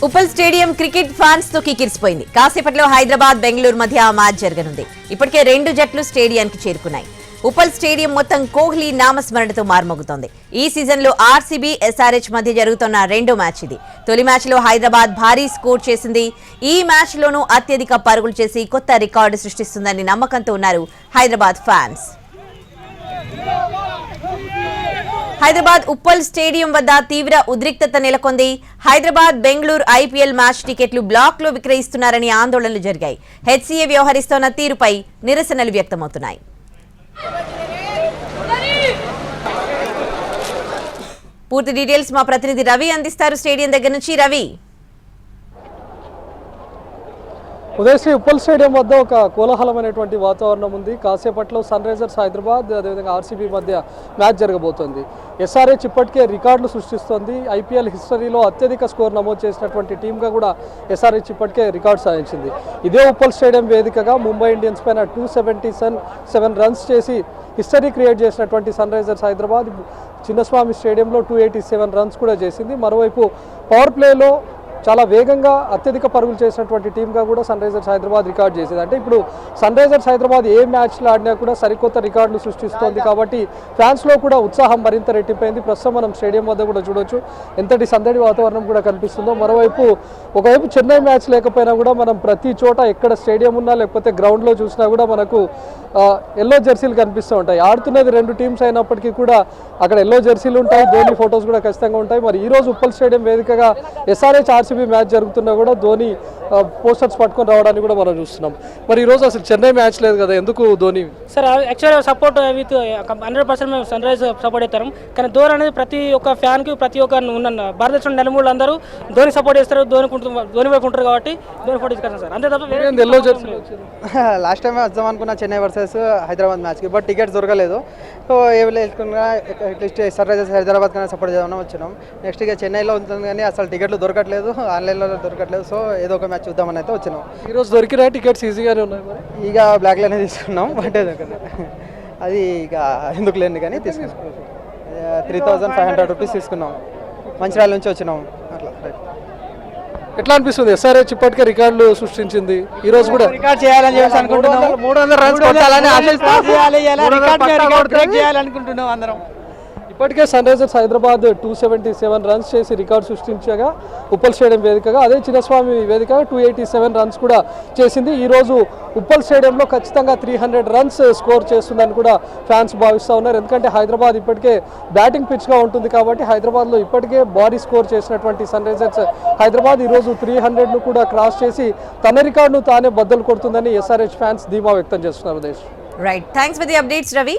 Uppal stadium cricket fans తో కిక్కిరిసిపోయింది. కాసేపట్లో హైదరాబాద్ బెంగళూరు మధ్య మ్యాచ్ జరగనుంది. ఇప్పటికే 2 జట్లు స్టేడియానికి చేరుకున్నాయి. ఉప్పల్ స్టేడియం మొత్తం కోహ్లీ నామస్మరణతో మార్మోగుతోంది. ఈ సీజన్ లో ఆర్సీబీ, ఎస్ఆర్హెచ్ మధ్య జరుగుతున్న 2వ మ్యాచ్ ఇది. తొలి మ్యాచ్ లో హైదరాబాద్ భారీ స్కోర్ చేసింది. ఈ మ్యాచ్ లోనూ అత్యధిక పరుగులు చేసి కొత్త రికార్డు సృష్టిస్తుందని నమ్మకంతో ఉన్నారు హైదరాబాద్ ఫ్యాన్స్. హైదరాబాద్ ఉప్పల్ స్టేడియం వద్ద తీవ్ర ఉద్రిక్తత నెలకొంది. హైదరాబాద్ బెంగళూరు ఐపీఎల్ మ్యాచ్ టికెట్లు బ్లాక్ లో విక్రయిస్తున్నారని ఆందోళనలు జరిగాయి. హెచ్సీఏ వ్యవహరిస్తోన్న తీరుపై నిరసనలు వ్యక్తమవుతున్నాయి. పూర్తి డీటెయిల్స్ మా ప్రతినిధి రవి అందిస్తారు స్టేడియం దగ్గర నుంచి. రవి, ఉదయశ్రీ ఉప్పల్ స్టేడియం వద్ద ఒక కోలాహలమైనటువంటి వాతావరణం ఉంది. కాసేపట్లో సన్ రైజర్స్ హైదరాబాద్ అదేవిధంగా ఆర్సీబీ మధ్య మ్యాచ్ జరగబోతోంది. ఎస్ఆర్హెచ్ ఇప్పటికే రికార్డులు సృష్టిస్తోంది. ఐపీఎల్ హిస్టరీలో అత్యధిక స్కోర్ నమోదు చేసినటువంటి టీమ్గా కూడా ఎస్ఆర్హెచ్ ఇప్పటికే రికార్డు సాధించింది. ఇదే ఉప్పల్ స్టేడియం వేదికగా ముంబై ఇండియన్స్ పైన 277 రన్స్ చేసి హిస్టరీ క్రియేట్ చేసినటువంటి సన్ రైజర్స్ హైదరాబాద్ చిన్నస్వామి స్టేడియంలో 287 రన్స్ కూడా చేసింది. మరోవైపు పవర్ ప్లేలో చాలా వేగంగా అత్యధిక పరుగులు చేసినటువంటి టీమ్గా కూడా సన్ రైజర్స్ హైదరాబాద్ రికార్డ్ చేసింది. అంటే ఇప్పుడు సన్ రైజర్స్ హైదరాబాద్ ఏ మ్యాచ్లో ఆడినా కూడా సరికొత్త రికార్డులు సృష్టిస్తోంది. కాబట్టి ఫ్యాన్స్లో కూడా ఉత్సాహం మరింత రెట్టిపోయింది. ప్రస్తుతం మనం స్టేడియం వద్ద కూడా చూడొచ్చు ఎంతటి సందడి వాతావరణం కూడా కనిపిస్తుందో. మరోవైపు ఒకవైపు చెన్నై మ్యాచ్ లేకపోయినా కూడా మనం ప్రతి చోట ఎక్కడ స్టేడియం ఉన్నా లేకపోతే గ్రౌండ్లో చూసినా కూడా మనకు ఎల్లో జెర్సీలు కనిపిస్తూ ఉంటాయి. ఆడుతున్నది 2 టీమ్స్ అయినప్పటికీ కూడా అక్కడ ఎల్లో జెర్సీలు ఉంటాయి. ధోని ఫొటోస్ కూడా ఖచ్చితంగా ఉంటాయి. మరి ఈరోజు ఉప్పల్ స్టేడియం వేదికగా ఎస్ఆర్హెచ్ ఆర్సీబీ మ్యాచ్ జరుగుతున్నా కూడా ధోని పోస్టర్స్ పట్టుకొని రావడానికి కూడా మనం చూస్తున్నాం. మరి ఈరోజు అసలు చెన్నై మ్యాచ్ లేదు కదా, ఎందుకు ధోని? సార్ యాక్చువల్గా సపోర్ట్ విత్ 100% మేము సన్ రైజ్ సపోర్ట్ అవుతాం. కానీ ధోని అనేది ప్రతి ఒక్క ఫ్యాన్కి ప్రతి ఒక్క ఉన్న భారతదేశం నెలమూళ్ళు అందరూ ధోని సపోర్ట్ చేస్తారు. ధోని వైపు ఉంటారు కాబట్టి ధోని సపోర్ట్ చేస్తారు సార్. అంతే తప్ప ఎల్లో జెర్సీ లాస్ట్ టైం వద్దాం అనుకున్న చెన్నై వర్సెస్ హైదరాబాద్ మ్యాచ్కి, బట్ టికెట్స్ దొరకలేదు. సో ఏమైనా అట్లీస్ట్ సన్ రైజర్స్ హైదరాబాద్ కన్నా సపోర్ట్ చేద్దామని వచ్చినాం. నెక్స్ట్ ఇక చెన్నైలో ఉంటుంది కానీ అసలు టికెట్లు దొరకట్లేదు, ఆన్లైన్లో దొరకట్లేదు. సో ఏదో ఒక మ్యాచ్ చూద్దామని అయితే వచ్చినాం. ఈరోజు దొరికిన టికెట్స్ ఈజీగానే ఉన్నాయి. ఇక బ్లాక్లోనే తీసుకున్నాం. బట్ అది ఇక ఎందుకు లేని కానీ తీసుకున్నాం. 3500 రూపీస్ తీసుకున్నాం. మంచిర్యాల నుంచి వచ్చినాం. అట్లా ఎట్లా అనిపిస్తుంది? ఎస్ఆర్హెచ్ ఇప్పటికే రికార్డులు సృష్టించింది. ఈ రోజు కూడా రికార్డ్ చేయాలని చెప్పేసి అనుకుంటున్నాం. 300 రన్స్ కొట్టాలని ఆశిస్తున్నాం అందరం. ఇప్పటికే సన్ రైజర్స్ హైదరాబాద్ 277 రన్స్ చేసి రికార్డు సృష్టించగా ఉప్పల్ స్టేడియం వేదికగా, అదే చిన్నస్వామి వేదికగా 287 రన్స్ కూడా చేసింది. ఈరోజు ఉప్పల్ స్టేడియంలో ఖచ్చితంగా 300 రన్స్ స్కోర్ చేస్తుందని కూడా ఫ్యాన్స్ భావిస్తూ ఉన్నారు. ఎందుకంటే హైదరాబాద్ ఇప్పటికే బ్యాటింగ్ పిచ్గా ఉంటుంది కాబట్టి హైదరాబాద్లో ఇప్పటికే భారీ స్కోర్ చేసినటువంటి సన్ రైజర్స్ హైదరాబాద్ ఈరోజు 300ను కూడా క్రాస్ చేసి తన రికార్డును తానే బద్దలు కొడుతుందని ఎస్ఆర్హెచ్ ఫ్యాన్స్ ధీమా వ్యక్తం చేస్తున్నారు. Right, thanks for the updates Ravi.